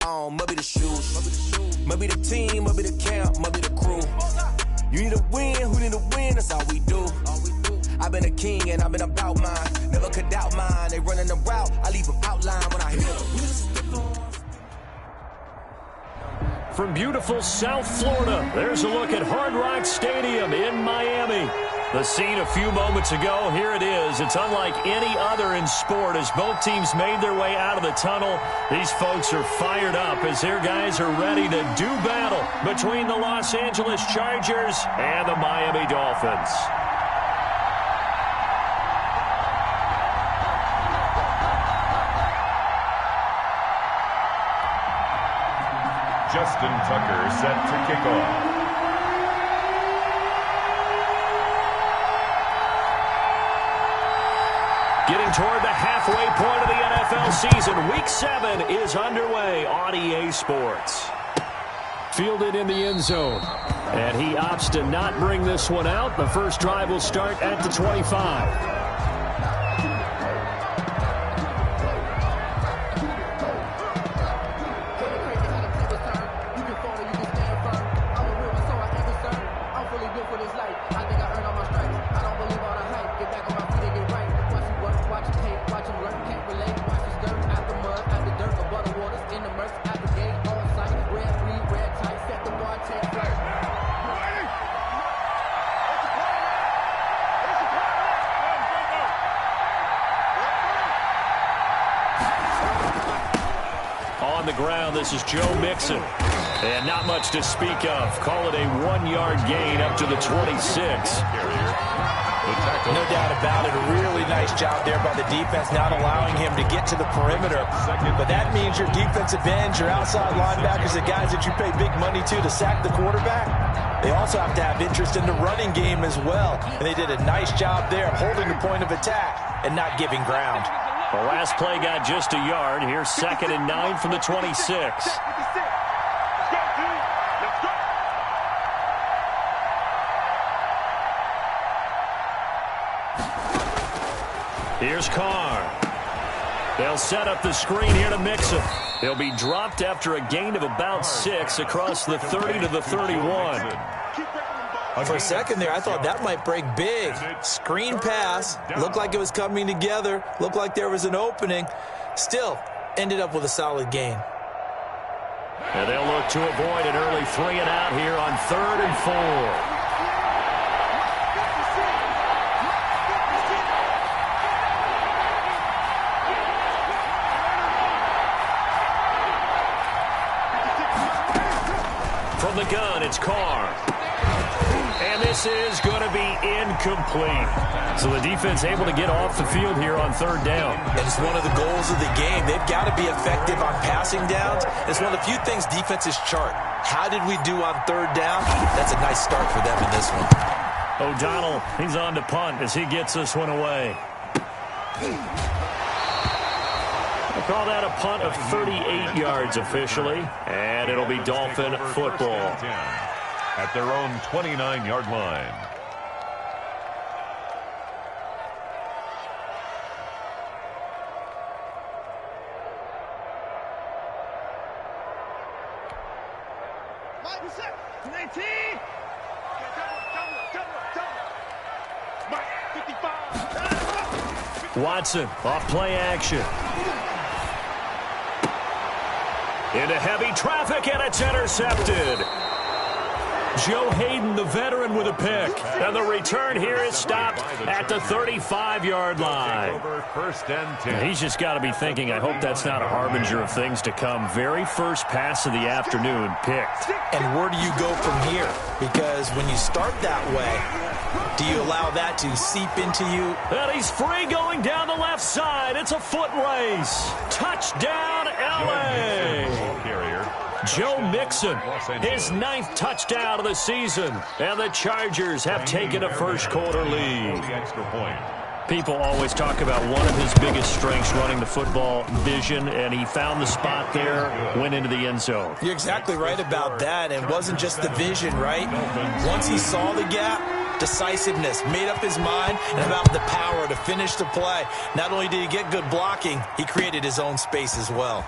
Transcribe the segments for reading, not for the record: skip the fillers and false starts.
Maybe the shoes, maybe the team, maybe the camp, maybe the crew. You need a win, who need a win, that's all we do. I've been a king and I've been about mine. Never could doubt mine, they running the route, I leave them outline when I hear them. From beautiful South Florida, there's a look at Hard Rock Stadium in Miami. The scene a few moments ago, here it is. It's unlike any other in sport as both teams made their way out of the tunnel. These folks are fired up as their guys are ready to do battle between the Los Angeles Chargers and the Miami Dolphins. Justin Tucker set to kick off. Getting toward the halfway point of the NFL season. Week 7 is underway on EA Sports. Fielded in the end zone. And he opts to not bring this one out. The first drive will start at the 25. On the ground, this is Joe Mixon. And not much to speak of. Call it a 1-yard gain up to the 26. No doubt about it. A really nice job there by the defense, not allowing him to get to the perimeter. But that means your defensive ends, your outside linebackers, the guys that you pay big money to sack the quarterback, they also have to have interest in the running game as well. And they did a nice job there of holding the point of attack and not giving ground. The last play got just a yard. Here's 2nd and 9 from the 26. Here's Carr. They'll set up the screen here to Mixon. He'll be dropped after a gain of about 6 across the 30 to the 31. For a second there, I thought that might break big. Screen pass. Looked like it was coming together. Looked like there was an opening. Still, ended up with a solid gain. And they'll look to avoid an early 3 and out here on 3rd and 4. From the gun, it's Carr. And this is going to be incomplete. So the defense able to get off the field here on 3rd down. And it's one of the goals of the game. They've got to be effective on passing downs. It's one of the few things defenses chart. How did we do on 3rd down? That's a nice start for them in this one. O'Donnell, he's on to punt as he gets this one away. I call that a punt of 38 yards officially, and it'll be Dolphin football. At their own 29-yard line. Watson off play action. Into heavy traffic, and it's intercepted. Joe Hayden, the veteran, with a pick. And the return here is stopped at the 35-yard line. And he's just got to be thinking, I hope that's not a harbinger of things to come. Very first pass of the afternoon picked. And where do you go from here? Because when you start that way, do you allow that to seep into you? And he's free going down the left side. It's a foot race. Touchdown, L.A. Joe Mixon, his 9th touchdown of the season. And the Chargers have taken a first-quarter lead. People always talk about one of his biggest strengths running the football, vision, and he found the spot there, went into the end zone. You're exactly right about that. And it wasn't just the vision, right? Once he saw the gap, decisiveness, made up his mind, and about the power to finish the play. Not only did he get good blocking, he created his own space as well.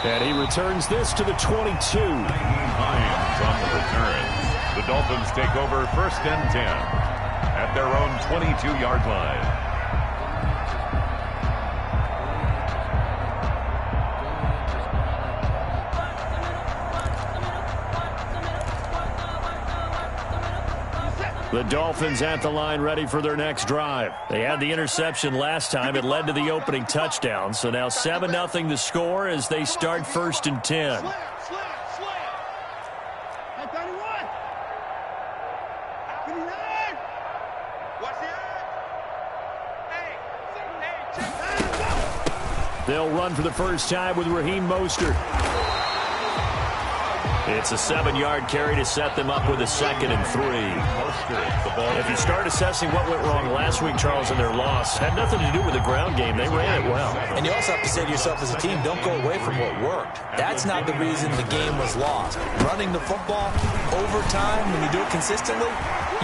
And he returns this to the 22. Hines on the return. The Dolphins take over 1st and 10 at their own 22-yard line. The Dolphins at the line ready for their next drive. They had the interception last time. It led to the opening touchdown. So now 7-0 the score as they start 1st and 10. They'll run for the first time with Raheem Mostert. It's a 7-yard carry to set them up with a 2nd and 3. If you start assessing what went wrong last week, Charles, in their loss, had nothing to do with the ground game. They ran it well. And you also have to say to yourself as a team, don't go away from what worked. That's not the reason the game was lost. Running the football over time, when you do it consistently,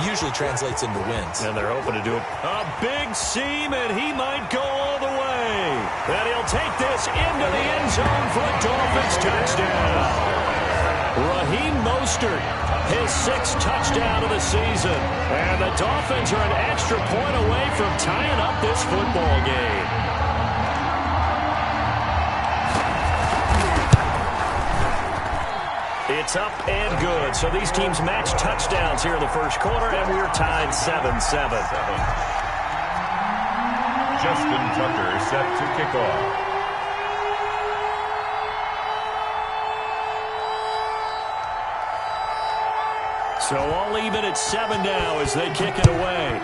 usually translates into wins. And they're hoping to do it. A big seam, and he might go all the way. And he'll take this into the end zone for a Dolphins touchdown. Raheem Mostert, his 6th touchdown of the season. And the Dolphins are an extra point away from tying up this football game. It's up and good. So these teams match touchdowns here in the first quarter, and we're tied 7-7. Justin Tucker set to kick off. So all even at 7 now as they kick it away.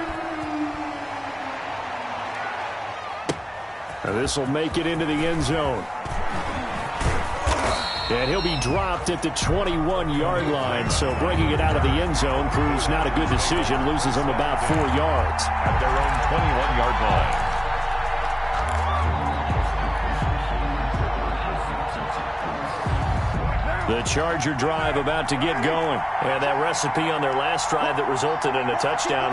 This will make it into the end zone. And he'll be dropped at the 21-yard line. So bringing it out of the end zone proves not a good decision. Loses them about 4 yards. At their own 21-yard line. The Charger drive about to get going. And that recipe on their last drive that resulted in a touchdown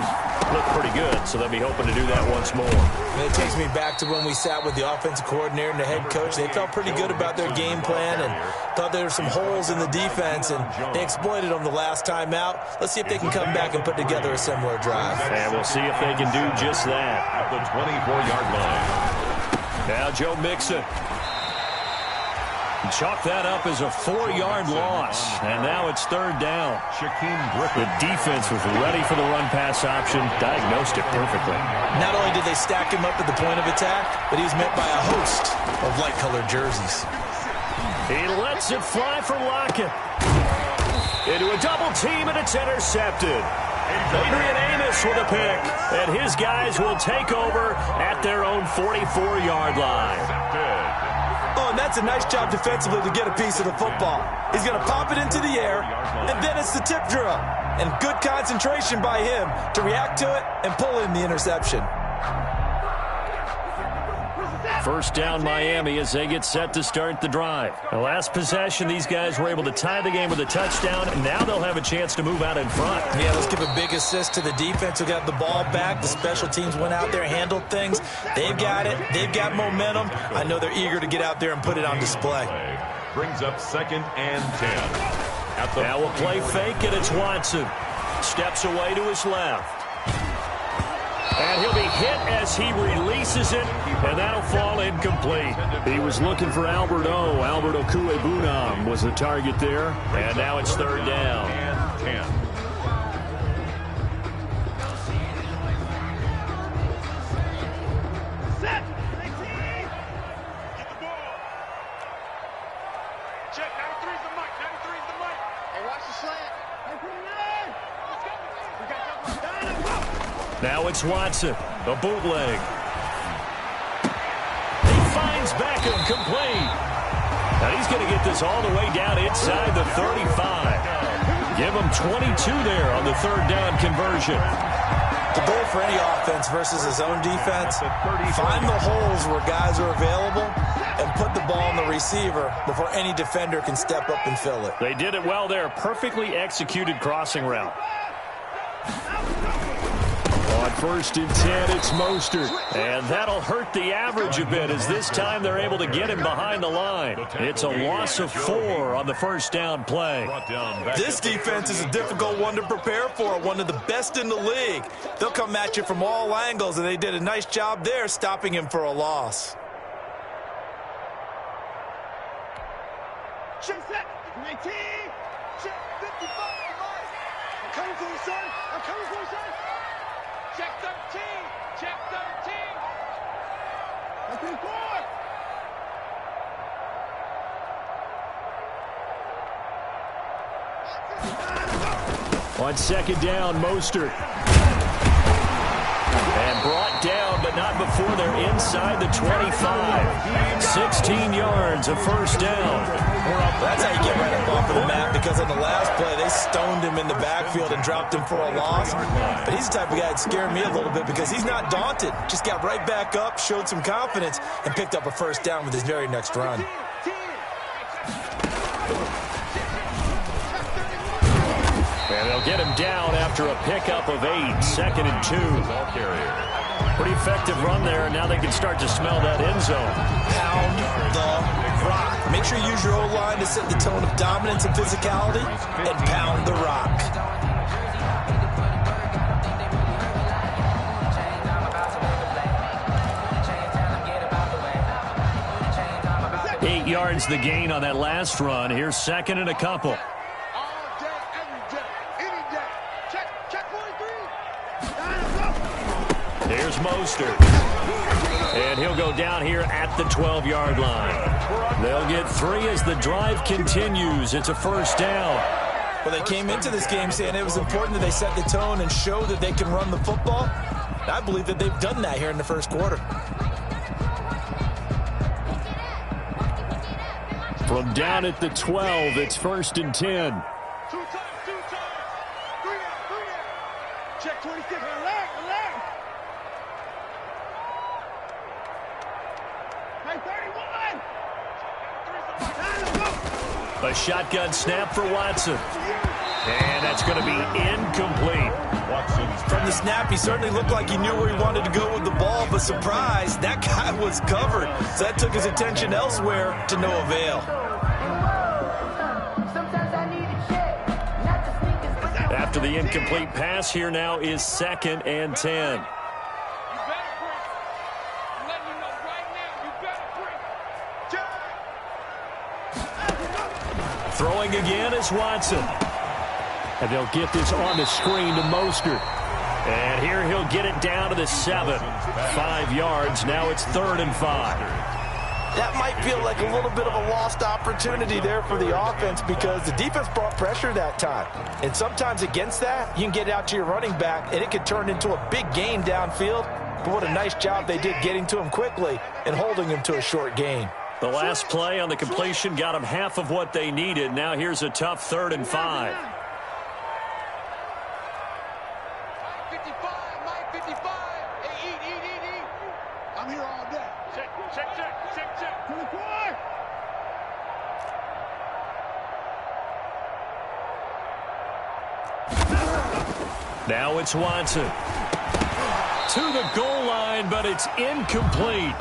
looked pretty good, so they'll be hoping to do that once more. And it takes me back to when we sat with the offensive coordinator and the head coach. They felt pretty good about their game plan and thought there were some holes in the defense, and they exploited them the last time out. Let's see if they can come back and put together a similar drive. And we'll see if they can do just that. At the 24-yard line. Now Joe Mixon. Chalk that up as a 4-yard loss. And now it's 3rd down. The defense was ready for the run-pass option, diagnosed it perfectly. Not only did they stack him up at the point of attack, but he was met by a host of light-colored jerseys. He lets it fly for Lockett. Into a double team, and it's intercepted. Adrian Amos with a pick, and his guys will take over at their own 44-yard line. Oh, and that's a nice job defensively to get a piece of the football. He's going to pop it into the air, and then it's the tip drill. And good concentration by him to react to it and pull in the interception. First down Miami as they get set to start the drive. The last possession, these guys were able to tie the game with a touchdown, and now they'll have a chance to move out in front. Yeah, let's give a big assist to the defense who got the ball back. The special teams went out there, handled things. They've got it. They've got momentum. I know they're eager to get out there and put it on display. Brings up 2nd and 10. Now we'll play fake, and it's Watson. Steps away to his left. And he'll be hit as he releases it, and that'll fall incomplete. He was looking for Albert O. Albert Okuebunam was the target there, and now it's 3rd down. And 10. Set. 18. Get the ball. Check. 93's the mic. 93's the mic. Hey, watch the slant. Now it's Watson, the bootleg. He finds Beckham, complete. Now he's going to get this all the way down inside the 35. Give him 22 there on the 3rd down conversion. The goal for any offense versus his own defense, find the holes where guys are available and put the ball in the receiver before any defender can step up and fill it. They did it well there. Perfectly executed crossing route. On 1st and 10, it's Mostert. And that'll hurt the average a bit as this time they're able to get him behind the line. It's a loss of 4 on the 1st down play. This defense is a difficult one to prepare for, one of the best in the league. They'll come at you from all angles, and they did a nice job there stopping him for a loss. Check set. 19. Check 55. I'm coming for you, son. I'm coming for you, son. Check 13. Check 13. That's 24. On 2nd down, Mostert. And brought down, but not before they're inside the 25. 16 yards, a 1st down. That's how you get right up off of the map, because on the last play, they stoned him in the backfield and dropped him for a loss. But he's the type of guy that scared me a little bit because he's not daunted. Just got right back up, showed some confidence, and picked up a 1st down with his very next run. And they'll get him down after a pickup of 8, 2nd and 2. Pretty effective run there, and now they can start to smell that end zone. Pound the rock. Make sure you use your O-line to set the tone of dominance and physicality, and pound the rock. Eight yards the gain on that last run. Here's 2nd and a couple. Here's Mostert. And he'll go down here at the 12-yard line. They'll get 3 as the drive continues. It's a 1st down. Well, they came into this game saying it was important that they set the tone and show that they can run the football. I believe that they've done that here in the 1st quarter. From down at the 12, it's 1st and 10. 2 times. 3 down. Check 26. Relax. A shotgun snap for Watson. And that's going to be incomplete. From the snap, he certainly looked like he knew where he wanted to go with the ball, but surprise, that guy was covered. So that took his attention elsewhere to no avail. After the incomplete pass, here now is 2nd and 10. Throwing again is Watson. And they'll get this on the screen to Mostert. And here he'll get it down to the 7. 5 yards. Now it's 3rd and 5. That might feel like a little bit of a lost opportunity there for the offense because the defense brought pressure that time. And sometimes against that, you can get out to your running back, and it could turn into a big gain downfield. But what a nice job they did getting to him quickly and holding him to a short gain. The last play on the completion got them half of what they needed. Now here's a tough 3rd and 5. Mike 55. Hey, eat. I'm here all day. Check. 24. Now it's Watson. To the goal line, but it's incomplete.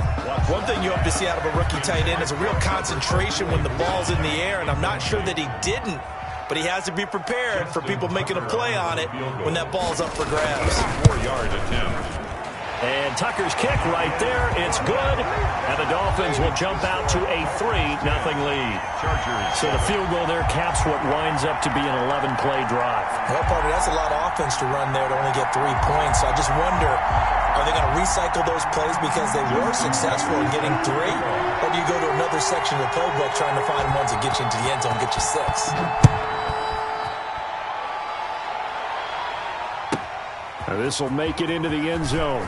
One thing you hope to see out of a rookie tight end is a real concentration when the ball's in the air, and I'm not sure that he didn't, but he has to be prepared for people making a play on it when that ball's up for grabs. 4-yard attempt. And Tucker's kick right there. It's good. And the Dolphins will jump out to a 3-0 lead. So the field goal there caps what winds up to be an 11-play drive. Well, partner, that's a lot of offense to run there to only get 3 points. So I just wonder, are they going to recycle those plays because they were successful in getting 3? Or do you go to another section of the playbook trying to find ones that get you into the end zone and get you 6? This will make it into the end zone.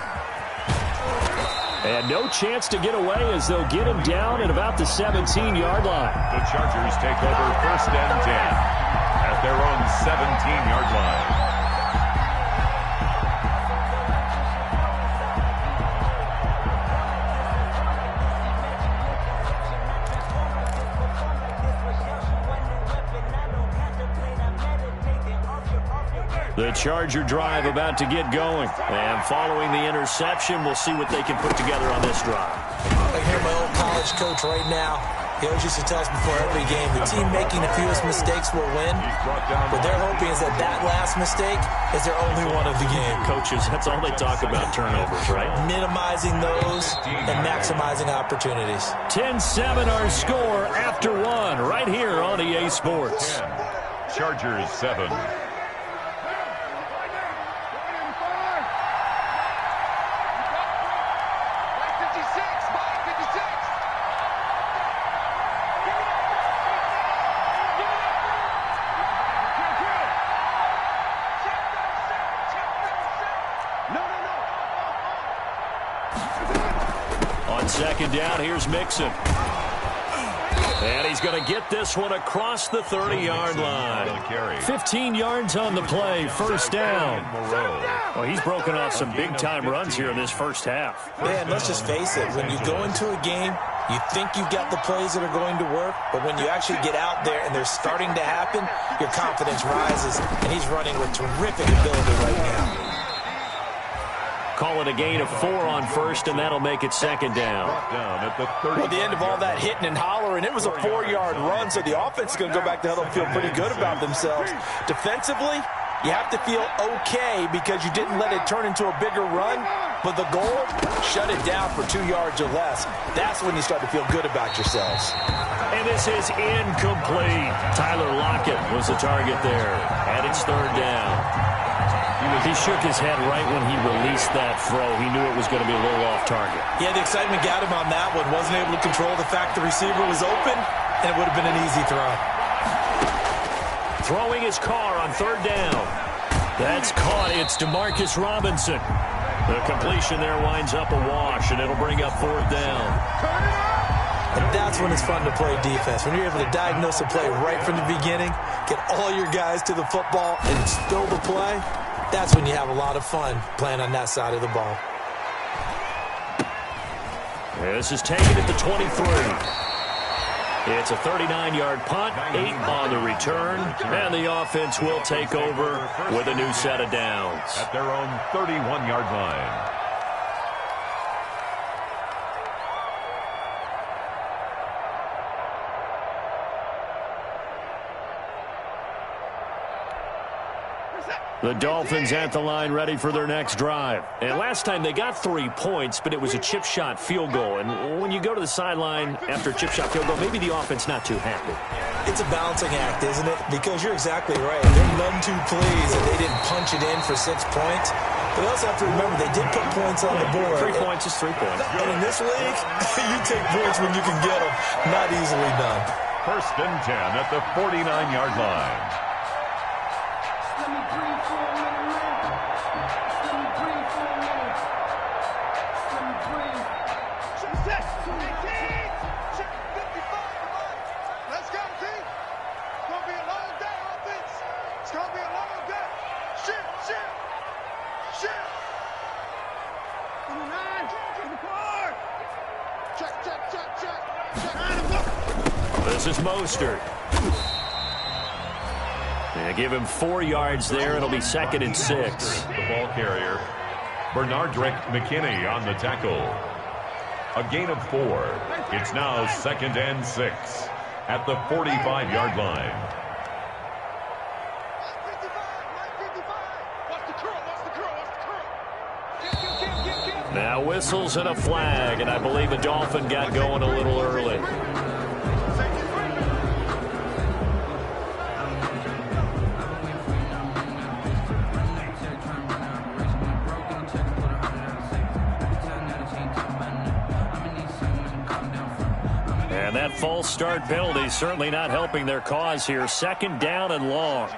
And no chance to get away as they'll get him down at about the 17-yard line. The Chargers take over 1st and 10 at their own 17-yard line. The Charger drive about to get going. And following the interception, we'll see what they can put together on this drive. I hear my old college coach right now. He always used to tell us before every game, the team making the fewest mistakes will win. What they're hoping is that that last mistake is their only one of the game. Coaches, that's all they talk about, turnovers, right? Minimizing those and maximizing opportunities. 10-7 our score after one right here on EA Sports. 10, Chargers 7. Second down, here's Mixon. And he's going to get this one across the 30-yard line. 15 yards on the play, first down. Well, he's broken off some big-time runs here in this first half. Man, let's just face it. When you go into a game, you think you've got the plays that are going to work, but when you actually get out there and they're starting to happen, your confidence rises, and he's running with terrific ability right now. Call it a gain of 4 on first, and that'll make it second down. Well, the end of all that hitting and hollering, it was a 4-yard run, so the offense is going to go back to hell and feel pretty good about themselves. Defensively, you have to feel okay because you didn't let it turn into a bigger run, but the goal, shut it down for 2 yards or less. That's when you start to feel good about yourselves. And this is incomplete. Tyler Lockett was the target there, and it's third down. He shook his head right when he released that throw. He knew it was going to be a little off target. Yeah, the excitement got him on that one. Wasn't able to control the fact the receiver was open, and it would have been an easy throw. Throwing his car on third down. That's caught. It's Demarcus Robinson. The completion there winds up a wash, and it'll bring up fourth down. And that's when it's fun to play defense. When you're able to diagnose a play right from the beginning, get all your guys to the football, and spill the play, that's when you have a lot of fun playing on that side of the ball. This is taken at the 23. It's a 39-yard punt, 8 on the return, and the offense will take over with a new set of downs. At their own 31-yard line. The Dolphins at the line ready for their next drive. And last time they got 3 points, but it was a chip shot field goal. And when you go to the sideline after a chip shot field goal, maybe the offense not too happy. It's a balancing act, isn't it? Because you're exactly right. They're none too pleased that they didn't punch it in for 6 points. But you also have to remember they did put points on the board. 3 points is 3 points. And in this league, you take points when you can get them. Not easily done. First and 10 at the 49-yard line. This is Mostert. They give him 4 yards there. It'll be second and 6. The ball carrier, Bernardrick McKinney on the tackle. A gain of 4. It's now second and 6 at the 45-yard line. Now whistles and a flag, and I believe a Dolphin got going a little early. And that false start penalty certainly not helping their cause here. Second down and long.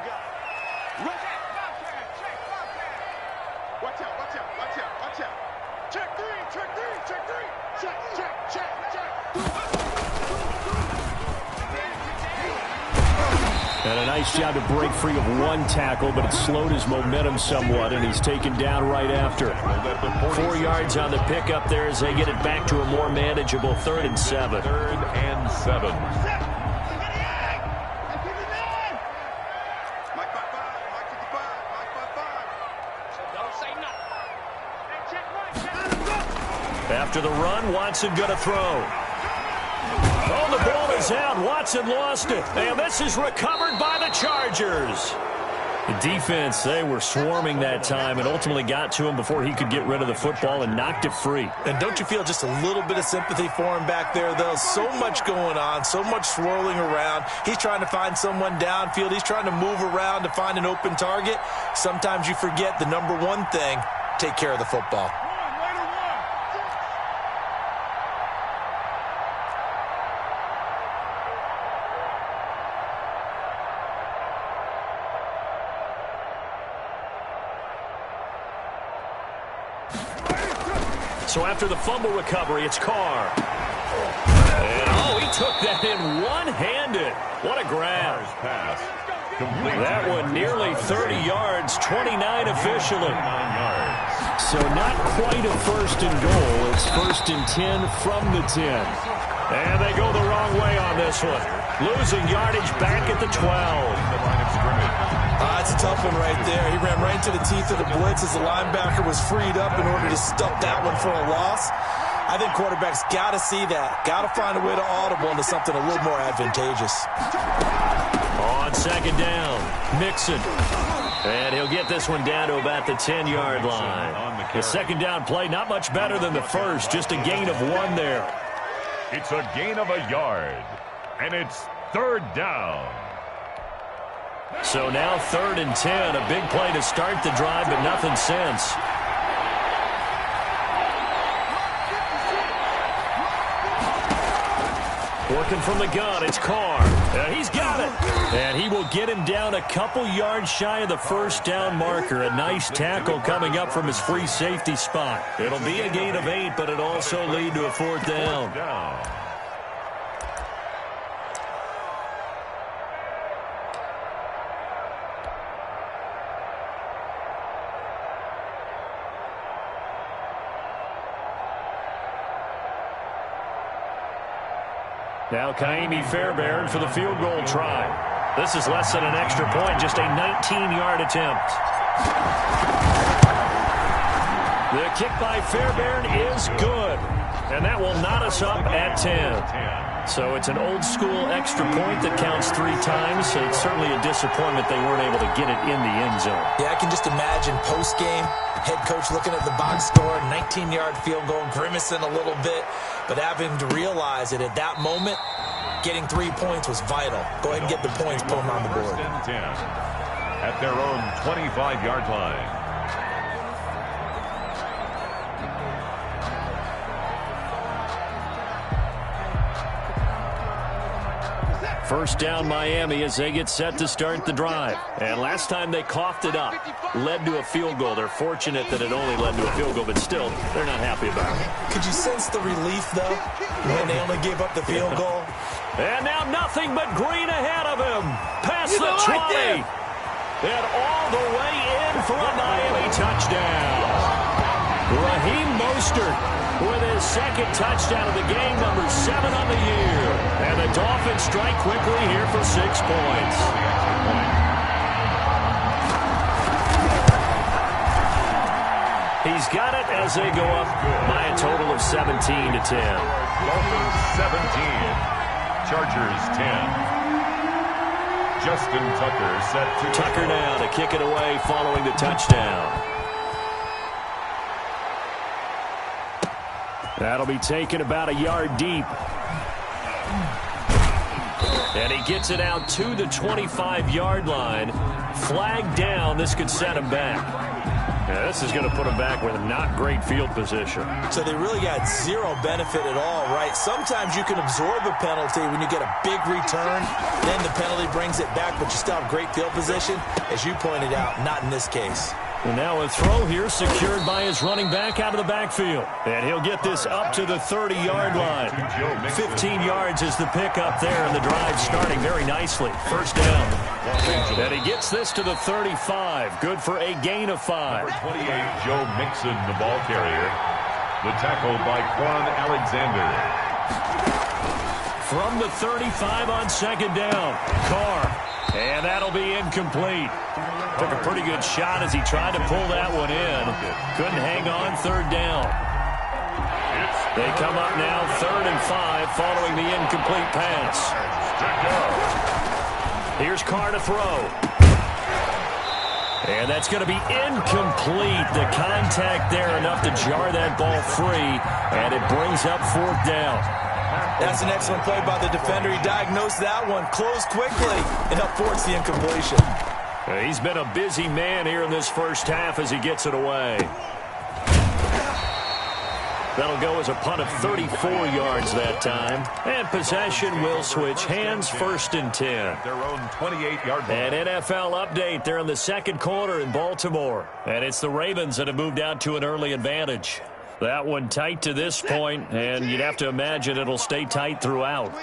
And a nice job to break free of 1 tackle, but it slowed his momentum somewhat, and he's taken down right after. 4 yards on the pickup there as they get it back to a more manageable 3rd and 7. 3rd and 7. After the run, Watson going to throw. Oh, the ball is out. Watson lost it. And this is recovered by the Chargers. The defense, they were swarming that time and ultimately got to him before he could get rid of the football and knocked it free. And don't you feel just a little bit of sympathy for him back there, though? So much going on, so much swirling around. He's trying to find someone downfield. He's trying to move around to find an open target. Sometimes you forget the number one thing, take care of the football. So after the fumble recovery, it's Carr. And, oh, he took that in one-handed. What a grab. Pass. That one nearly 30 yards, 29 officially. So not quite a first and goal. It's first and 10 from the 10. And they go the wrong way on this one. Losing yardage back at the 12. It's a tough one right there. He ran right into the teeth of the blitz as the linebacker was freed up in order to stuff that one for a loss. I think quarterbacks got to see that. Got to find a way to audible into something a little more advantageous. On second down, Mixon. And he'll get this one down to about the 10-yard line. The second down play, not much better than the first, just a gain of 1 there. It's a gain of a yard, and it's third down. So now 3rd and 10, a big play to start the drive, but nothing since. Working from the gun, it's Carr. He's got it. And he will get him down a couple yards shy of the first down marker. A nice tackle coming up from his free safety spot. It'll be a gain of 8, but it'll also lead to a 4th down. Now Kaimi Fairbairn for the field goal try. This is less than an extra point, just a 19-yard attempt. The kick by Fairbairn is good, and that will knot us up at 10. So it's an old-school extra point that counts 3 times. So it's certainly a disappointment they weren't able to get it in the end zone. Yeah, I can just imagine post-game, head coach looking at the box score, 19-yard field goal, grimacing a little bit, but having to realize that at that moment, getting 3 points was vital. Go ahead and get the points, put them on the board. First and 10 at their own 25-yard line. First down Miami as they get set to start the drive. And last time they coughed it up, led to a field goal. They're fortunate that it only led to a field goal, but still, they're not happy about it. Could you sense the relief, though, when they only gave up the field goal? And now nothing but green ahead of him. Past the 20. And all the way in for a Miami touchdown. Raheem Mostert with his second touchdown of the game, number 7 on the year. And the Dolphins strike quickly here for 6 points. He's got it as they go up by a total of 17 to 10. Dolphins 17. Chargers 10. Justin Tucker set to Tucker now to kick it away following the touchdown. That'll be taken about a yard deep. And he gets it out to the 25-yard line. Flag down. This could set him back. Yeah, this is going to put him back with not great field position. So they really got zero benefit at all, right? Sometimes you can absorb a penalty when you get a big return. Then the penalty brings it back, but you still have great field position. As you pointed out, not in this case. And now a throw here secured by his running back out of the backfield. And he'll get this up to the 30-yard line. 15 yards is the pickup there, and the drive starting very nicely. First down. And he gets this to the 35. Good for a gain of 5. Number 28, Joe Mixon, the ball carrier. The tackle by Quan Alexander. From the 35 on second down. Carr. And that'll be incomplete. Took a pretty good shot as he tried to pull that one in. Couldn't hang on third down. They come up now 3rd and 5 following the incomplete pass. Here's Carr to throw. And that's going to be incomplete. The contact there enough to jar that ball free, and it brings up 4th down. That's an excellent play by the defender. He diagnosed that one, closed quickly, and up force the incompletion. He's been a busy man here in this first half as he gets it away. That'll go as a punt of 34 yards that time. And possession will switch hands, 1st and 10. Their own 28-yard line. An NFL update. They're in the second quarter in Baltimore. And it's the Ravens that have moved out to an early advantage. That one tight to this point, and you'd have to imagine it'll stay tight throughout.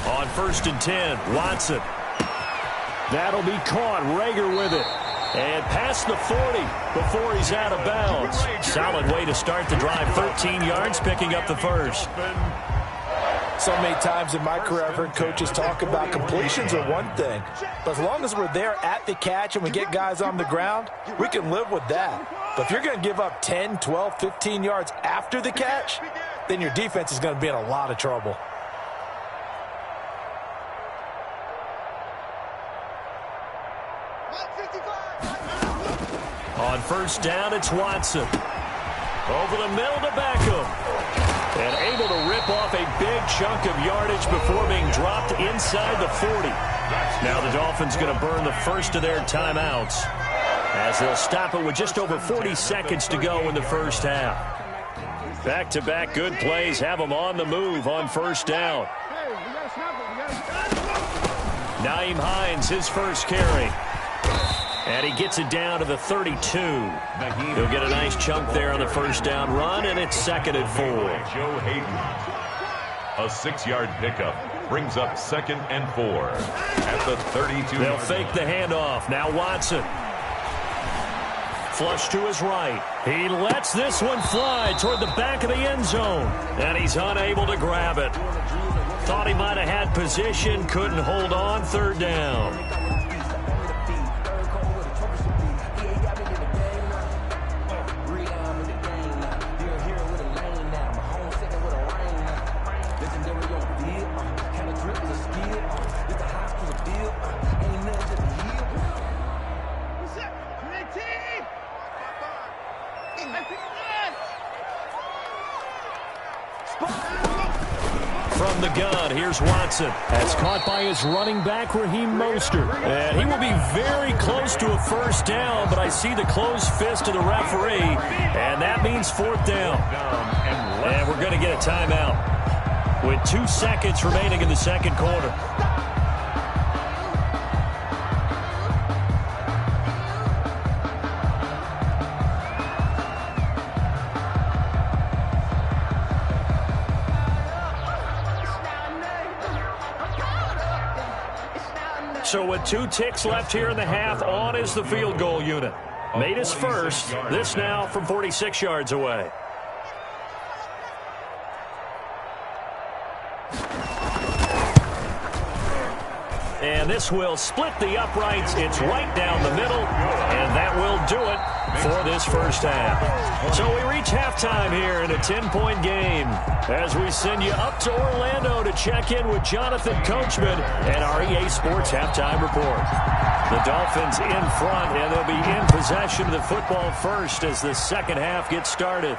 On 1st and 10, Watson. That'll be caught. Rager with it. And past the 40 before he's out of bounds. Solid way to start the drive. 13 yards, picking up the first. So many times in my career, I've heard coaches talk about completions are one thing. But as long as we're there at the catch and we get guys on the ground, we can live with that. But if you're going to give up 10, 12, 15 yards after the catch, then your defense is going to be in a lot of trouble. On 1st down, it's Watson. Over the middle to Beckham. And able to rip off a big chunk of yardage before being dropped inside the 40. Now the Dolphins going to burn the first of their timeouts as they'll stop it with just over 40 seconds to go in the first half. Back-to-back good plays have them on the move on 1st down. Nyheim Hines, his first carry. And he gets it down to the 32. He'll get a nice chunk there on the 1st down run, and it's 2nd and 4. Joe Hayden. A 6-yard pickup brings up 2nd and 4 at the 32. They'll fake the handoff. Now Watson. Flush to his right. He lets this one fly toward the back of the end zone, and he's unable to grab it. Thought he might have had position, couldn't hold on. 3rd down. From the gun, here's Watson. That's caught by his running back, Raheem Mostert. And he will be very close to a 1st down, but I see the closed fist of the referee, and that means 4th down. And we're going to get a timeout with 2 seconds remaining in the second quarter. So with 2 ticks left here in the half, on is the field goal unit. Made his first. This now from 46 yards away. And this will split the uprights. It's right down the middle, and that will do it for this first half. So we reach halftime here in a 10-point game as we send you up to Orlando to check in with Jonathan Coachman and our EA Sports Halftime Report. The Dolphins in front, and they'll be in possession of the football first as the second half gets started.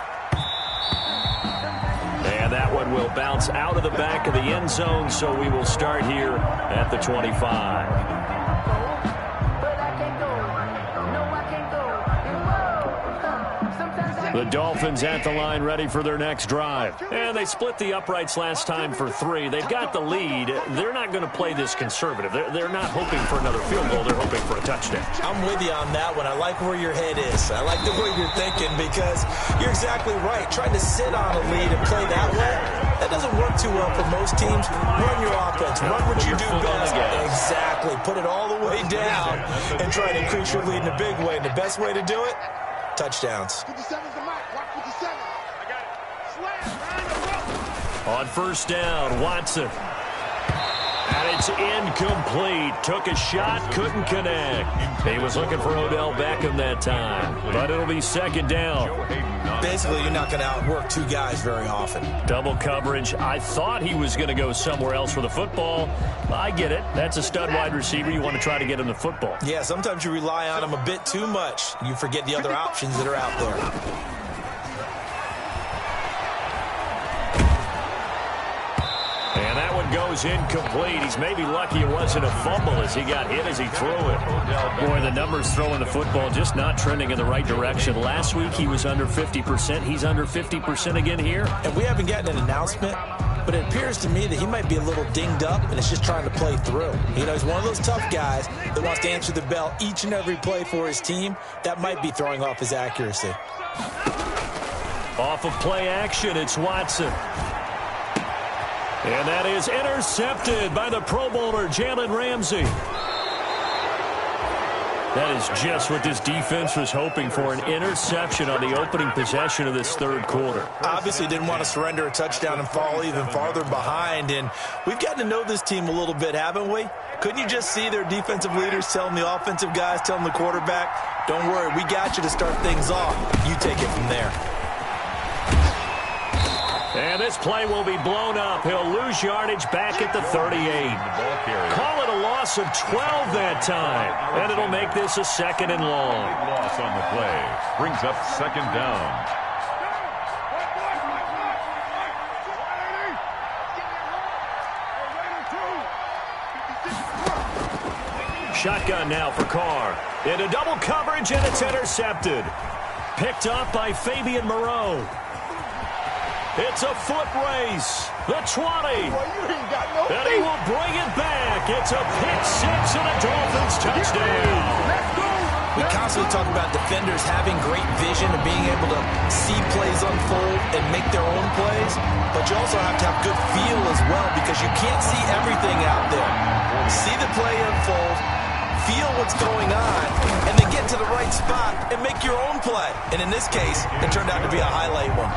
And that one will bounce out of the back of the end zone, so we will start here at the 25. The Dolphins at the line ready for their next drive. And they split the uprights last time for 3. They've got the lead. They're not going to play this conservative. They're not hoping for another field goal. They're hoping for a touchdown. I'm with you on that one. I like where your head is. I like the way you're thinking because you're exactly right. Trying to sit on a lead and play that way, that doesn't work too well for most teams. Run your offense. Run what you do best. Exactly. Put it all the way down and try to increase your lead in a big way. And the best way to do it, touchdowns. On 1st down, Watson. And it's incomplete. Took a shot, couldn't connect. He was looking for Odell Beckham that time, but it'll be second down. Basically, you're not going to outwork two guys very often. Double coverage. I thought he was going to go somewhere else for the football. I get it. That's a stud wide receiver. You want to try to get him the football. Yeah, sometimes you rely on him a bit too much. You forget the other options that are out there. And that one goes incomplete. He's maybe lucky it wasn't a fumble as he got hit as he threw it. Boy, the numbers throwing the football just not trending in the right direction. Last week he was under 50%. He's under 50% again here. And we haven't gotten an announcement, but it appears to me that he might be a little dinged up and is just trying to play through. You know, he's one of those tough guys that wants to answer the bell each and every play for his team. That might be throwing off his accuracy. Off of play action, it's Watson. And that is intercepted by the Pro Bowler, Jalen Ramsey. That is just what this defense was hoping for, an interception on the opening possession of this third quarter. Obviously didn't want to surrender a touchdown and fall even farther behind. And we've gotten to know this team a little bit, haven't we? Couldn't you just see their defensive leaders telling the offensive guys, telling the quarterback, don't worry, we got you to start things off. You take it from there. And this play will be blown up. He'll lose yardage back at the 38. Call it a loss of 12 that time. And it'll make this a second and long. Loss on the play. Brings up second down. Shotgun now for Carr. Into double coverage, and it's intercepted. Picked up by Fabian Moreau. It's a foot race. The 20. And he will bring it back. It's a pick six and a Dolphins touchdown. We constantly talk about defenders having great vision and being able to see plays unfold and make their own plays. But you also have to have good feel as well because you can't see everything out there. See the play unfold, feel what's going on, and then get to the right spot and make your own play. And in this case, it turned out to be a highlight one.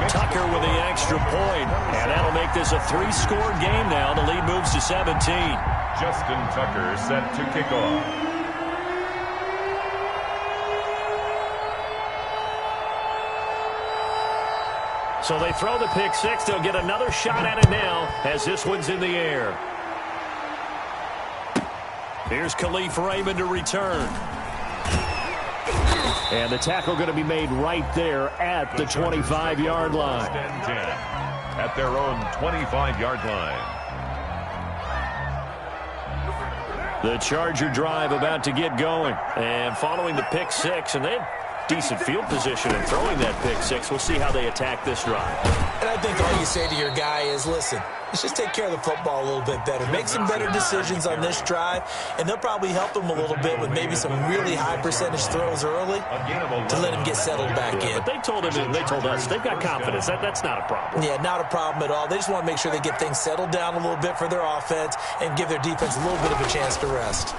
Tucker with the extra point, and that'll make this a three-score game now. The lead moves to 17. Justin Tucker set to kick off. So they throw the pick six. They'll get another shot at it now as this one's in the air. Here's Khalif Raymond to return. And the tackle going to be made right there at the 25-yard line. 10 at their own 25-yard line. The Charger drive about to get going. And following the pick six, and they have decent field position in throwing that pick six. We'll see how they attack this drive. And I think all you say to your guy is, listen, let's just take care of the football a little bit better. Make some better decisions on this drive, and they'll probably help him a little bit with maybe some really high percentage throws early to let him get settled back in. But they told him, and they told us, they've got confidence. That's not a problem. Yeah, not a problem at all. They just want to make sure they get things settled down a little bit for their offense and give their defense a little bit of a chance to rest.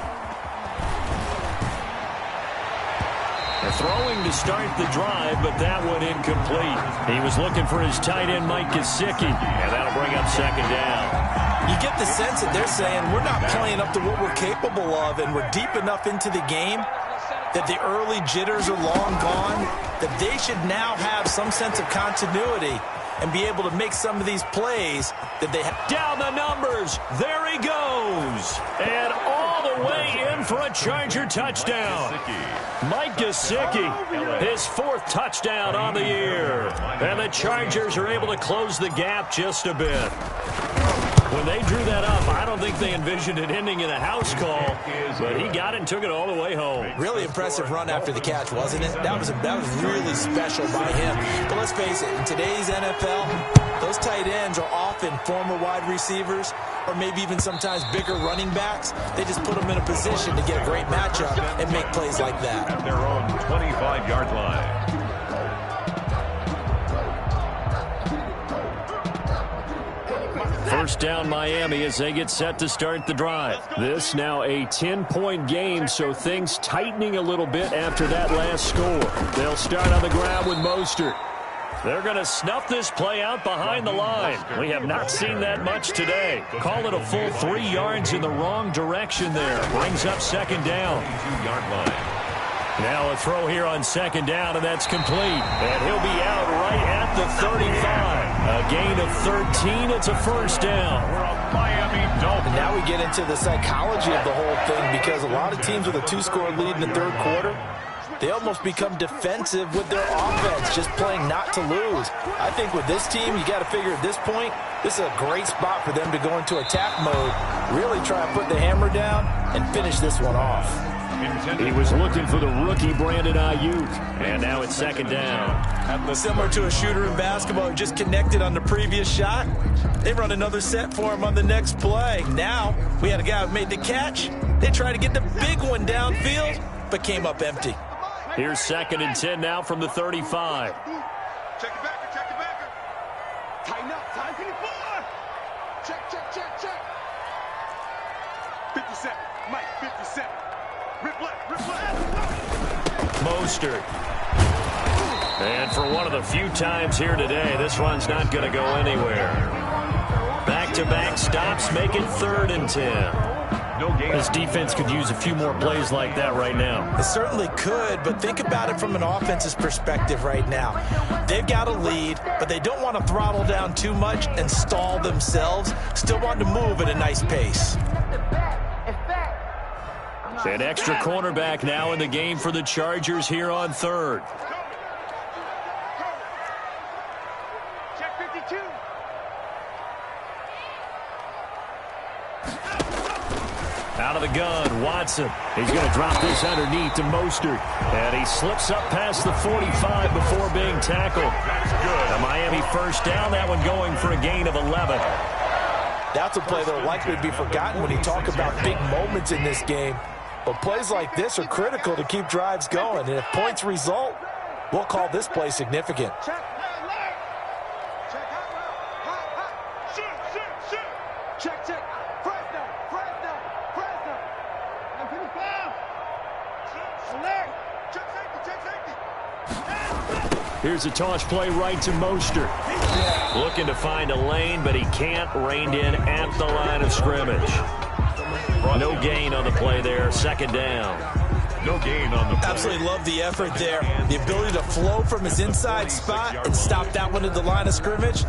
Throwing to start the drive, but that one incomplete. He was looking for his tight end, Mike Gesicki, and that'll bring up second down. You get the sense that they're saying we're not playing up to what we're capable of, and we're deep enough into the game that the early jitters are long gone, that they should now have some sense of continuity and be able to make some of these plays that they have. Down the numbers. There he goes. And all the way in for a Charger touchdown. Mike Gesicki, his fourth touchdown on the year. And the Chargers are able to close the gap just a bit. When they drew that up, I don't think they envisioned it ending in a house call, but he got it and took it all the way home. Really impressive run after the catch, wasn't it? That was really special by him. But let's face it, in today's NFL, those tight ends are often former wide receivers or maybe even sometimes bigger running backs. They just put them in a position to get a great matchup and make plays like that. At their own 25-yard line. First down Miami as they get set to start the drive. This now a 10-point game, so things tightening a little bit after that last score. They'll start on the ground with Mostert. They're going to snuff this play out behind the line. We have not seen that much today. Call it a full 3 yards in the wrong direction there. Brings up second down. 22-yard line. Now a throw here on second down, and that's complete. And he'll be out right at the 35. A gain of 13. It's a first down. We're a Miami Dolphins. And now we get into the psychology of the whole thing, because a lot of teams with a 2-score lead in the third quarter, they almost become defensive with their offense, just playing not to lose. I think with this team, you got to figure at this point, this is a great spot for them to go into attack mode, really try and put the hammer down and finish this one off. He was looking for the rookie Brandon Ayuk, and now it's second down. Similar to a shooter in basketball who just connected on the previous shot, they run another set for him on the next play. Now we had a guy who made the catch. They tried to get the big one downfield, but came up empty. Here's second and 10 now from the 35. Check it back, check it back. Tighten up, time 54. Check. 57, Mike, 57. Rip left. Mostert. And for one of the few times here today, this run's not going to go anywhere. Back-to-back stops make it 3rd and 10. This defense could use a few more plays like that right now. It certainly could, but think about it from an offense's perspective right now. They've got a lead, but they don't want to throttle down too much and stall themselves. Still want to move at a nice pace. An extra cornerback now in the game for the Chargers here on 3rd. Check 52. Out of the gun, Watson. He's going to drop this underneath to Mostert. And he slips up past the 45 before being tackled. That's good. A Miami first down, that one going for a gain of 11. That's a play that will likely be forgotten when you talk about big moments in this game. But plays like this are critical to keep drives going. And if points result, we'll call this play significant. Check. Check. Fresno. And 55. Alert. Check safety. Here's a toss play right to Mostert. Looking to find a lane, but he can't. Reined in at the line of scrimmage. No gain on the play there. Second down. No gain on the play. Absolutely love the effort there. The ability to flow from his inside spot and stop that one at the line of scrimmage.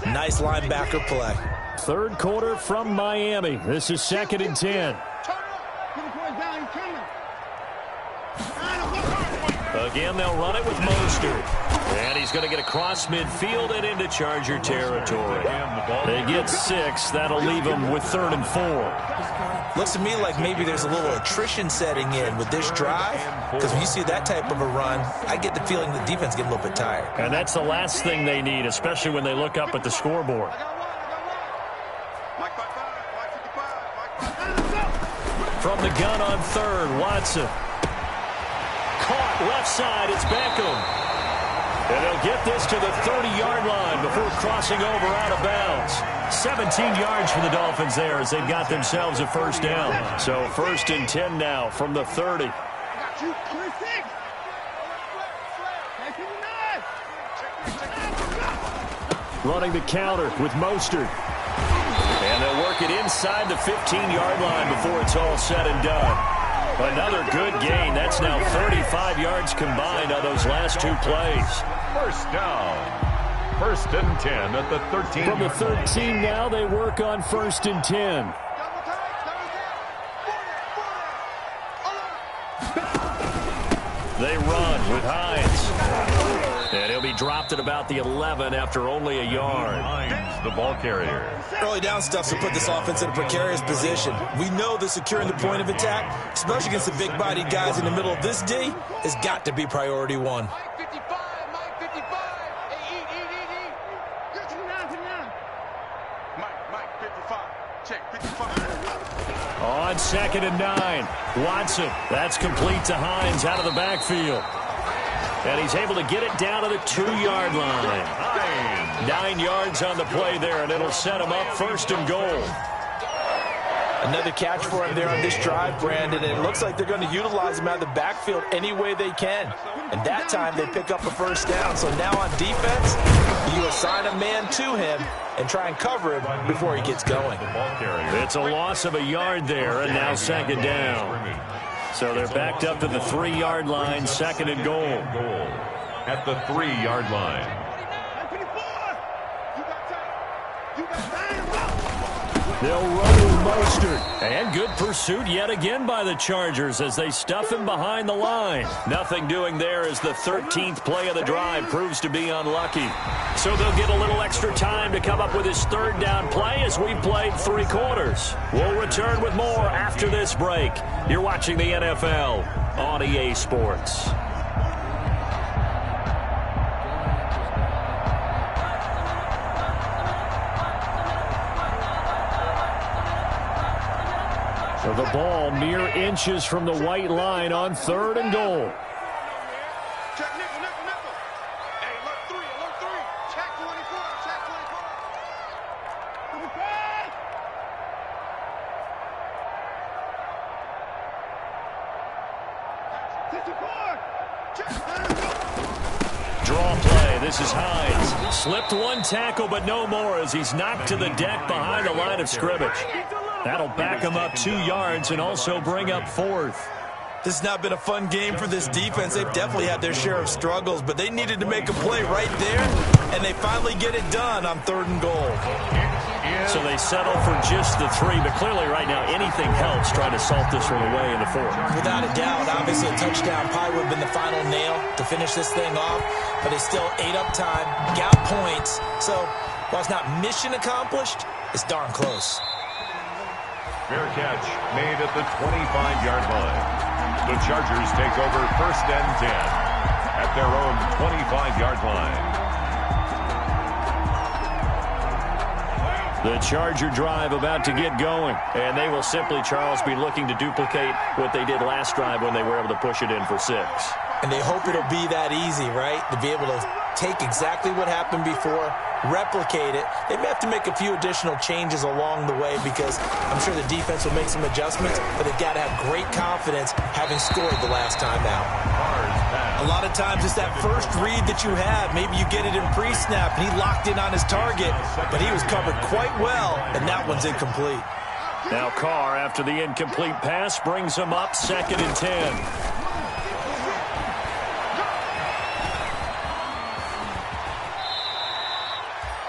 Nice linebacker play. Third quarter from Miami. This is second and 10. Again, they'll run it with Mostert. And he's going to get across midfield and into Charger territory. They get 6. That'll leave them with 3rd and 4. Looks to me like maybe there's a little attrition setting in with this drive, because when you see that type of a run, I get the feeling the defense get a little bit tired. And that's the last thing they need, especially when they look up at the scoreboard. From the gun on 3rd, Watson. Caught left side, it's Beckham. And they'll get this to the 30-yard line before crossing over out of bounds. 17 yards for the Dolphins there as they've got themselves a first down. So 1st and 10 now from the 30. Running the counter with Mostert. And they'll work it inside the 15-yard line before it's all said and done. Another good gain. That's now 35 yards combined on those last 2 plays. First down. 1st and 10 at the 13. From the 13 now, they work on 1st and 10. They run with Hines. And he'll be dropped at about the 11 after only a yard. Hines, the ball carrier. Early down stuff to put this offense in a precarious position. We know that securing the point of attack, especially against the big-bodied guys in the middle of this D, has got to be priority 1. Mike 55. Hey, eat. Get to the 9. Mike 55. Check 55. On 2nd and 9, Watson. That's complete to Hines out of the backfield. And he's able to get it down to the 2-yard line. 9 yards on the play there, and it'll set him up 1st and goal. Another catch for him there on this drive, Brandon, and it looks like they're going to utilize him out of the backfield any way they can. And that time they pick up a first down. So now on defense, you assign a man to him and try and cover him before he gets going. It's a loss of a yard there, and now second down. So they're backed up to the 3-yard line, second and goal. At the 3-yard line. They'll run with Mostert. And good pursuit yet again by the Chargers as they stuff him behind the line. Nothing doing there as the 13th play of the drive proves to be unlucky. So they'll get a little extra time to come up with his third down play as we played 3 quarters. We'll return with more after this break. You're watching the NFL on EA Sports. So the ball mere inches from the white line on 3rd and goal. Check nickel, nickel, nickel. Hey, alert 3, alert 3. Check 24, check 24. Draw play. This is Hines. Slipped one tackle, but no more as he's knocked to the deck behind the line of scrimmage. That'll back him up 2 yards and also bring up 4th. This has not been a fun game for this defense. They've definitely had their share of struggles, but they needed to make a play right there, and they finally get it done on 3rd and goal. So they settle for just the 3, but clearly right now anything helps trying to salt this one away in the 4th. Without a doubt, obviously a touchdown probably would have been the final nail to finish this thing off, but they still ate up time, got points. So while it's not mission accomplished, it's darn close. Fair catch made at the 25-yard line. The Chargers take over 1st and 10 at their own 25-yard line. The Charger drive about to get going, and they will simply, Charles, be looking to duplicate what they did last drive when they were able to push it in for 6. And they hope it'll be that easy, right? To be able to take exactly what happened before, replicate it. They may have to make a few additional changes along the way because I'm sure the defense will make some adjustments, but they've got to have great confidence having scored the last time out. A lot of times it's that first read that you have. Maybe you get it in pre-snap, and he locked in on his target, but he was covered quite well, and that one's incomplete. Now Carr, after the incomplete pass, brings him up 2nd and 10.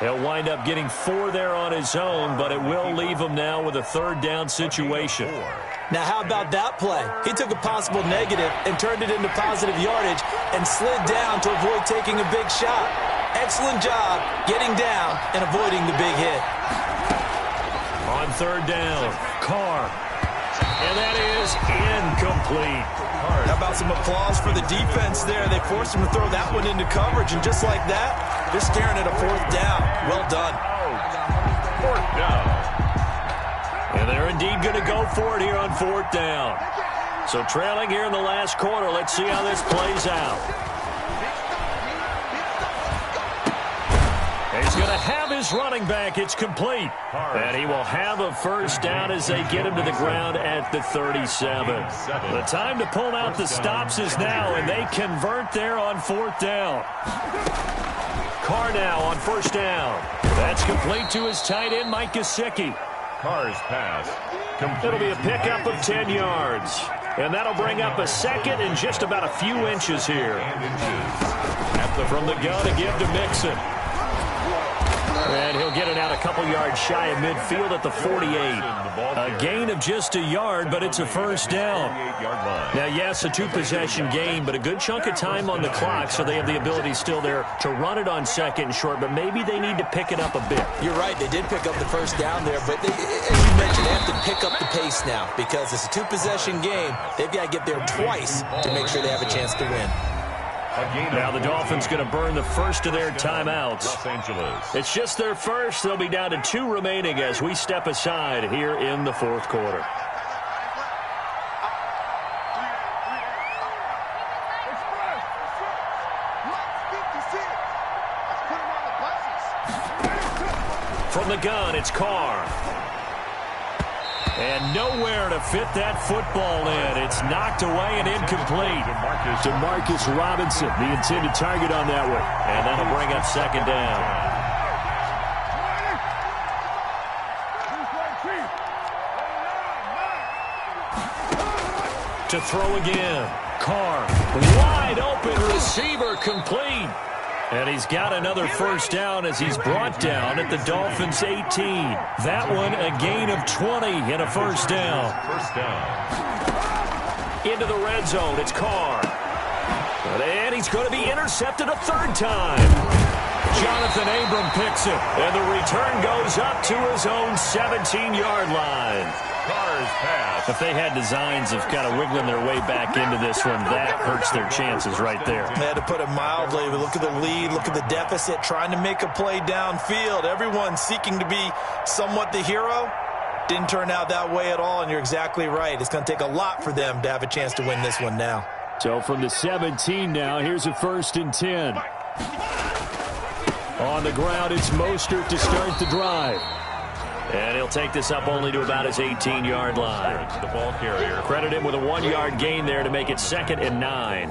He'll wind up getting 4 there on his own, but it will leave him now with a 3rd down situation. Now, how about that play? He took a possible negative and turned it into positive yardage and slid down to avoid taking a big shot. Excellent job getting down and avoiding the big hit. On 3rd down, Carr. And that is incomplete. How about some applause for the defense there? They forced him to throw that one into coverage, and just like that, they're staring at a 4th down. Well done. 4th down. And they're indeed going to go for it here on 4th down. So trailing here in the last quarter, let's see how this plays out. He's going to have his running back. It's complete. And he will have a 1st down as they get him to the ground at the 37. The time to pull out the stops is now, and they convert there on 4th down. Carr now on 1st down. That's complete to his tight end, Mike Gesicki. Carr's pass. It'll be a pickup of 10 yards. And that'll bring up a 2nd and just about a few inches here. From the gun to give to Mixon. And he'll get it out a couple yards shy of midfield at the 48. A gain of just a yard, but it's a 1st down. Now, yes, a 2-possession game, but a good chunk of time on the clock, so they have the ability still there to run it on 2nd and short, but maybe they need to pick it up a bit. You're right. They did pick up the 1st down there, but as you mentioned, they have to pick up the pace now because it's a 2-possession game. They've got to get there twice to make sure they have a chance to win. Now the Dolphins going to burn the first of their timeouts. Los Angeles. It's just their first. They'll be down to 2 remaining as we step aside here in the 4th quarter. From the gun, it's Carr. And nowhere to fit that football in. It's knocked away and incomplete. Demarcus Robinson, the intended target on that one. And that'll bring up second down. To throw again. Carr, wide open receiver, complete. And he's got another first down as he's brought down at the Dolphins' 18. That one a gain of 20 and a first down. Into the red zone, it's Carr. And he's going to be intercepted a third time. Jonathan Abram picks it, and the return goes up to his own 17-yard line. Carr's pass. If they had designs of kind of wiggling their way back into this one, that hurts their chances right there. They had to put it mildly, but look at the lead, look at the deficit, trying to make a play downfield. Everyone seeking to be somewhat the hero. Didn't turn out that way at all, and you're exactly right. It's going to take a lot for them to have a chance to win this one now. So from the 17 now, here's a 1st and 10. On the ground, it's Mostert to start the drive. And he'll take this up only to about his 18-yard line. The ball carrier. Credit him with a 1-yard gain there to make it 2nd and 9.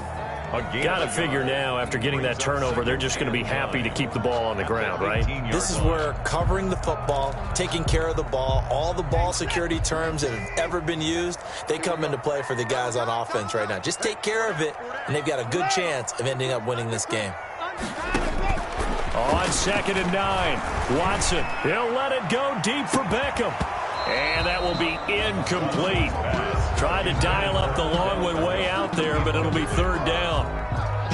Got to figure now, after getting that turnover, they're just going to be happy to keep the ball on the ground, right? This is where covering the football, taking care of the ball, all the ball security terms that have ever been used, they come into play for the guys on offense right now. Just take care of it, and they've got a good chance of ending up winning this game. On 2nd and 9, Watson, he'll let it go deep for Beckham. And that will be incomplete. Tried to dial up the long one way out there, but it'll be 3rd down.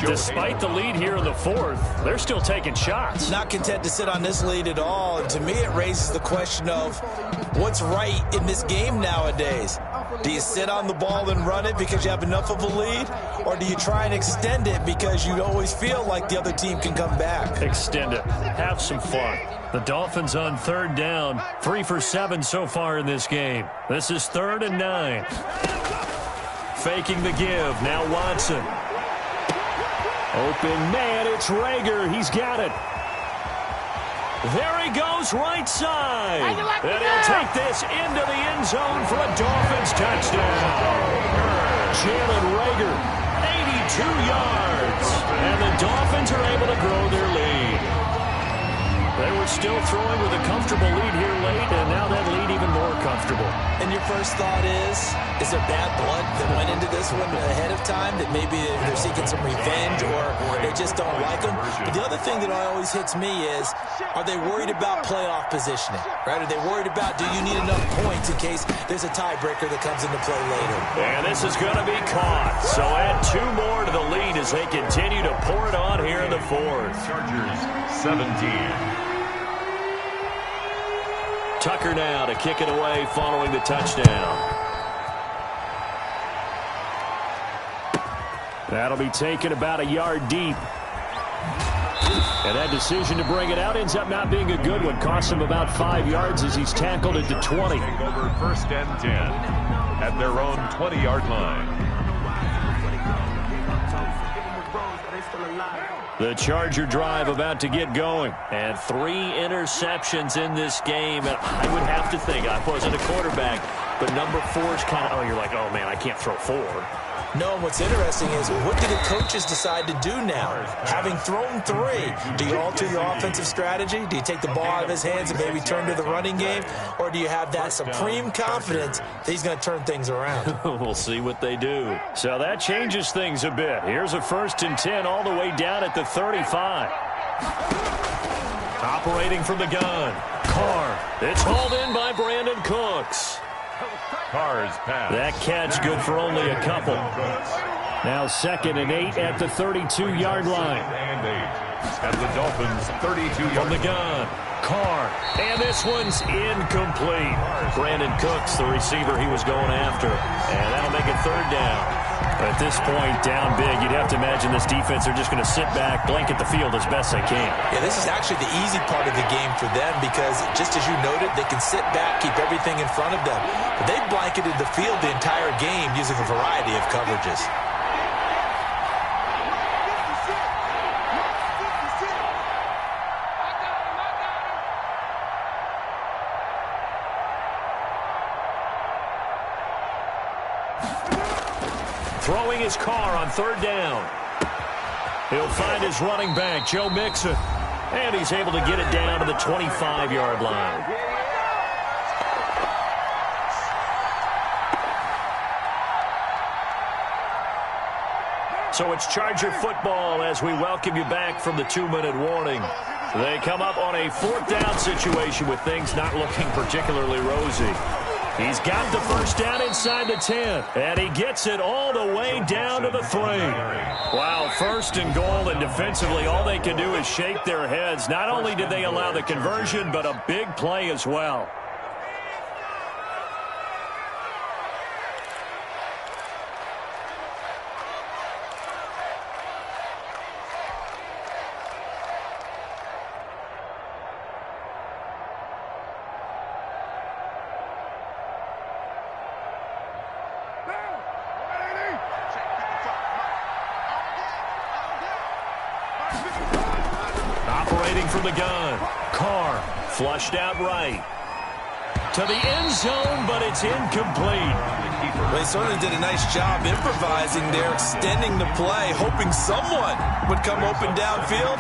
Despite the lead here in the 4th, they're still taking shots. Not content to sit on this lead at all. And to me, it raises the question of what's right in this game nowadays. Do you sit on the ball and run it because you have enough of a lead? Or do you try and extend it because you always feel like the other team can come back? Extend it. Have some fun. The Dolphins on 3rd down. 3 for 7 so far in this game. This is 3rd and 9. Faking the give. Now Watson. Open man, it's Rager. He's got it. There he goes, right side. And he'll take this into the end zone for a Dolphins touchdown. Jalen Rager, 82 yards. And the Dolphins are able to grow their lead. They were still throwing with a comfortable lead here late, and now that lead even more comfortable. And your first thought is there bad blood that went into this one ahead of time, that maybe they're seeking some revenge or they just don't like them? But the other thing that always hits me is, are they worried about playoff positioning? Right? Are they worried about, do you need enough points in case there's a tiebreaker that comes into play later? And this is going to be caught. So add 2 more to the lead as they continue to pour it on here in the 4th. Chargers 17. Tucker now to kick it away following the touchdown. That'll be taken about a yard deep. And that decision to bring it out ends up not being a good one. Costs him about 5 yards as he's tackled at the 20. Take over 1st and 10 at their own 20-yard line. The Charger drive about to get going. And 3 interceptions in this game. And I would have to think, I wasn't a quarterback, but number 4 is kind of, you're like, oh, man, I can't throw 4. No, and what's interesting is, what do the coaches decide to do now? Having thrown 3, do you alter your offensive strategy? Do you take the ball out of his hands and maybe turn to the running game? Or do you have that supreme confidence that he's going to turn things around? We'll see what they do. So that changes things a bit. Here's a 1st and 10 all the way down at the 35. Operating from the gun. Carr. It's hauled in by Brandon Cooks. Carr's pass. That catch good for only a couple. Now 2nd and 8 at the 32-yard line. And 8 at the Dolphins' 32-yard from the gun. Carr. And this one's incomplete. Brandon Cooks, the receiver he was going after. And that'll make it 3rd down. At this point, down big, you'd have to imagine this defense are just going to sit back, blanket the field as best they can. Yeah, this is actually the easy part of the game for them because, just as you noted, they can sit back, keep everything in front of them. But they've blanketed the field the entire game using a variety of coverages. throwing his car on third down. He'll find his running back, Joe Mixon. And he's able to get it down to the 25-yard line. So it's Charger football as we welcome you back from the 2-minute warning. They come up on a fourth down situation with things not looking particularly rosy. He's got the first down inside the 10, and he gets it all the way down to the 3. Wow, first and goal, and defensively all they can do is shake their heads. Not only did they allow the conversion, but a big play as well. Operating from the gun. Carr flushed out right. To the end zone, but it's incomplete. They certainly did a nice job improvising there, extending the play, hoping someone would come open downfield,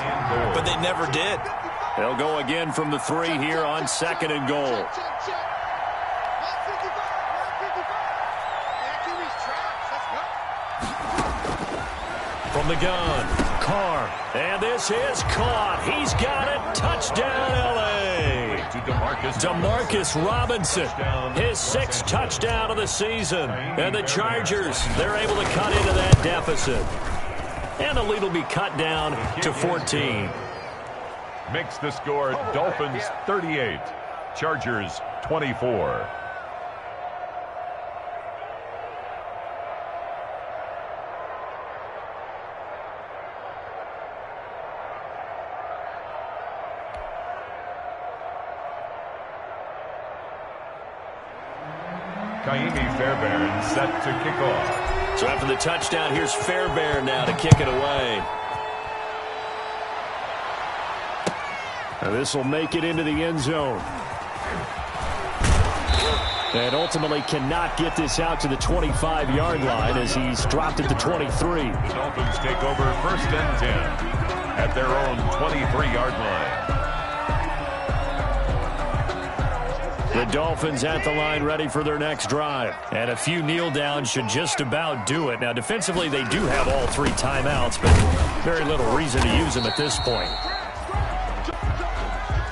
but they never did. They'll go again from the 3 here on second and goal. From the gun, Carr, and this is caught. He's got it. Touchdown, L.A. Demarcus Robinson, his 6th touchdown of the season. And the Chargers, they're able to cut into that deficit. And the lead will be cut down to 14. Makes the score Dolphins 38, Chargers 24. Fairbairn set to kick off. So after the touchdown, here's Fairbairn now to kick it away. This will make it into the end zone. And ultimately cannot get this out to the 25-yard line as he's dropped at the 23. The Dolphins take over first and 10 at their own 23-yard line. The Dolphins at the line ready for their next drive. And a few kneel downs should just about do it. Now, defensively, they do have all 3 timeouts, but very little reason to use them at this point.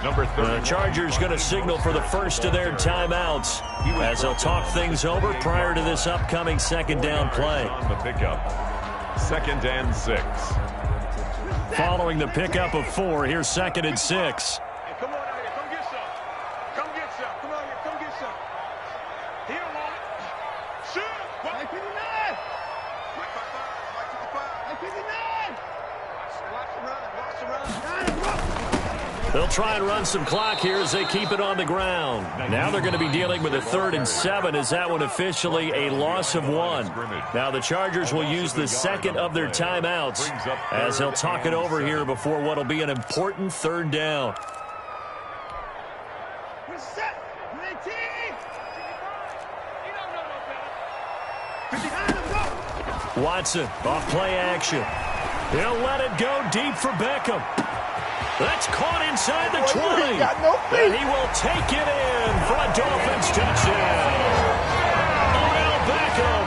Number 30. The Chargers going to signal for the first of their timeouts as they'll talk things over prior to this upcoming second down play. On the pickup, 2nd and 6. Following the pickup of 4, here's 2nd and 6. They'll try and run some clock here as they keep it on the ground. Now they're going to be dealing with a 3rd and 7 as that one officially a loss of 1. Now the Chargers will use the 2nd of their timeouts as they'll talk it over here before what will be an important 3rd down. Watson off play action. He'll let it go deep for Beckham. That's caught inside the 20. And he will take it in for a Dolphins touchdown. Odell Beckham,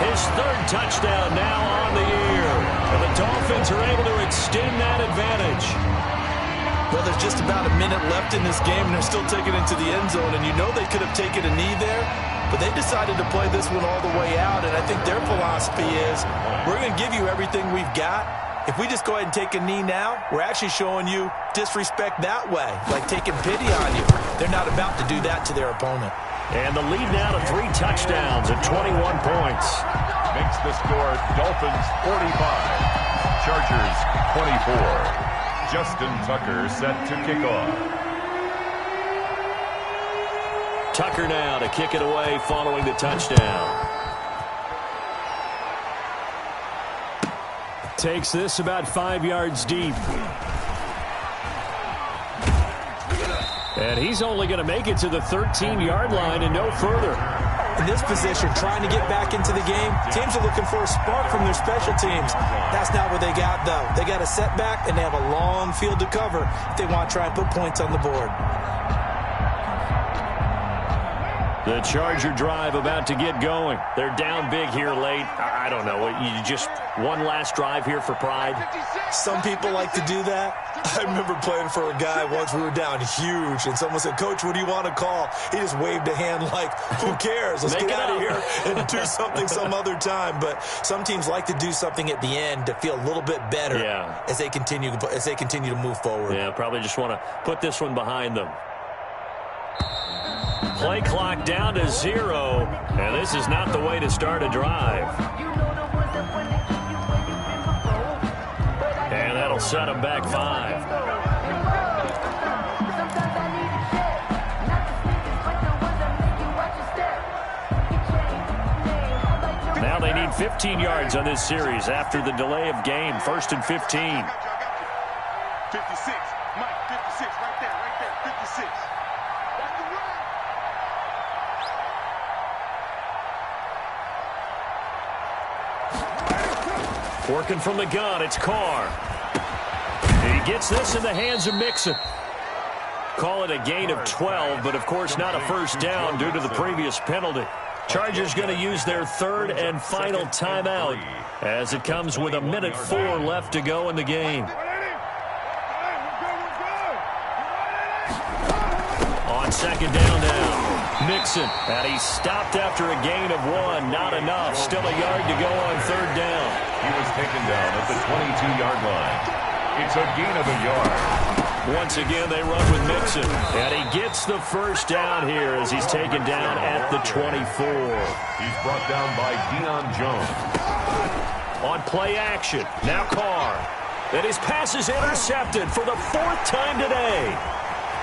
his 3rd touchdown now on the year. And the Dolphins are able to extend that advantage. Well, there's just about a minute left in this game, and they're still taking it to the end zone. And you know they could have taken a knee there, but they decided to play this one all the way out. And I think their philosophy is, we're going to give you everything we've got. If we just go ahead and take a knee now, we're actually showing you disrespect that way, like taking pity on you. They're not about to do that to their opponent. And the lead now to 3 touchdowns at 21 points. Makes the score Dolphins 45, Chargers 24. Justin Tucker set to kick off. Tucker now to kick it away following the touchdown. Takes this about 5 yards deep. And he's only going to make it to the 13-yard line and no further. In this position, trying to get back into the game, teams are looking for a spark from their special teams. That's not what they got, though. They got a setback, and they have a long field to cover if they want to try and put points on the board. The Charger drive about to get going. They're down big here late. I don't know. You just one last drive here for pride? Some people like to do that. I remember playing for a guy once. We were down huge, and someone said, "Coach, what do you want to call?" He just waved a hand like, who cares? Let's get out of here and do something some other time. But some teams like to do something at the end to feel a little bit better as they continue to move forward. Yeah, probably just want to put this one behind them. Play clock down to 0, and this is not the way to start a drive. And that'll set them back 5. Now they need 15 yards on this series after the delay of game. 1st and 15. 56. Mike, 56. Right there. 56. Working from the gun, it's Carr. He gets this in the hands of Mixon. Call it a gain of 12, but of course not a first down due to the previous penalty. Chargers going to use their 3rd and final timeout as it comes with 1:04 left to go in the game. On 2nd down now. Mixon, and he stopped after a gain of 1. Not enough. Still a yard to go on 3rd down. He was taken down at the 22-yard line. It's a gain of a yard. Once again, they run with Mixon, and he gets the first down here as he's taken down at the 24. He's brought down by Deion Jones. On play action, now Carr. And his pass is intercepted for the 4th time today.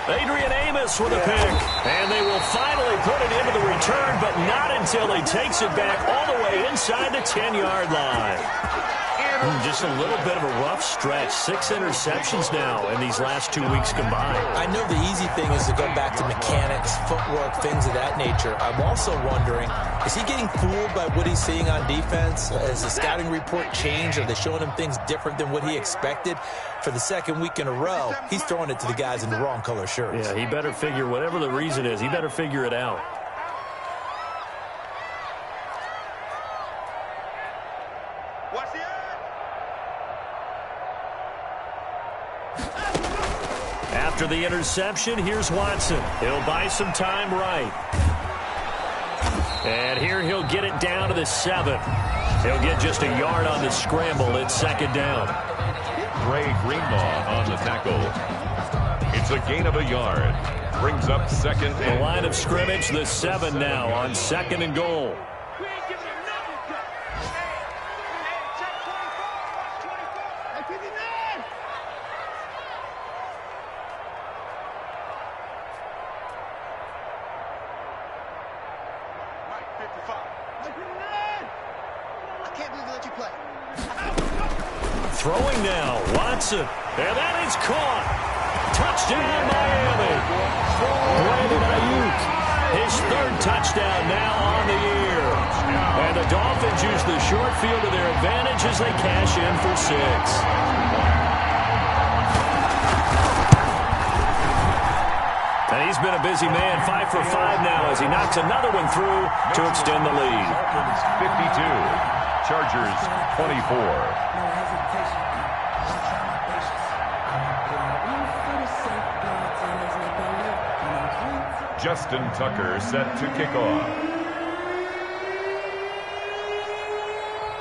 Adrian Amos with a pick. And they will finally put it into the return, but not until he takes it back all the way inside the 10-yard line. Just a little bit of a rough stretch. 6 interceptions now in these last 2 weeks combined. I know the easy thing is to go back to mechanics, footwork, things of that nature. I'm also wondering, is he getting fooled by what he's seeing on defense? Has the scouting report changed? Are they showing him things different than what he expected? For the 2nd week in a row, he's throwing it to the guys in the wrong color shirts. Yeah, he better figure, whatever the reason is, he better figure it out. After the interception, here's Watson. He'll buy some time right. And here he'll get it down to the 7. He'll get just a yard on the scramble. It's 2nd down. Ray Greenlaw on the tackle. It's a gain of a yard. Brings up 2nd and the line of scrimmage, the 7 now on 2nd and goal. Throwing now, Watson, and that is caught. Touchdown, Miami. Brandon Ayuk, his 3rd touchdown now on the year. And the Dolphins use the short field to their advantage as they cash in for 6. And he's been a busy man, 5 for 5 now as he knocks another one through to extend the lead. 52, Chargers 24. Justin Tucker set to kick off.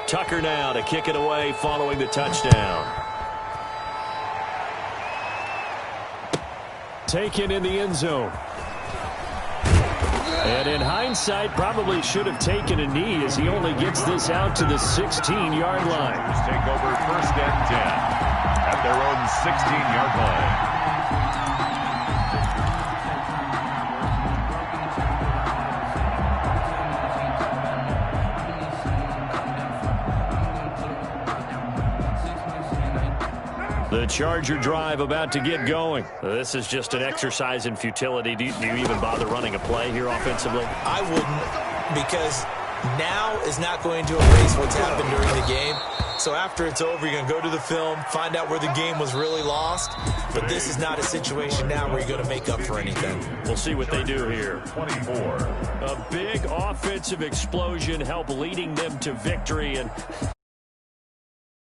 Tucker now to kick it away following the touchdown. Taken in the end zone. And in hindsight, probably should have taken a knee as he only gets this out to the 16-yard line. Take over 1st and 10 at their own 16-yard line. The Charger drive about to get going. This is just an exercise in futility. Do you even bother running a play here offensively? I wouldn't. because now is not going to erase what's happened during the game. So after it's over, you're going to go to the film, find out where the game was really lost. But this is not a situation now where you're going to make up for anything. We'll see what they do here. 24. A big offensive explosion helped leading them to victory. And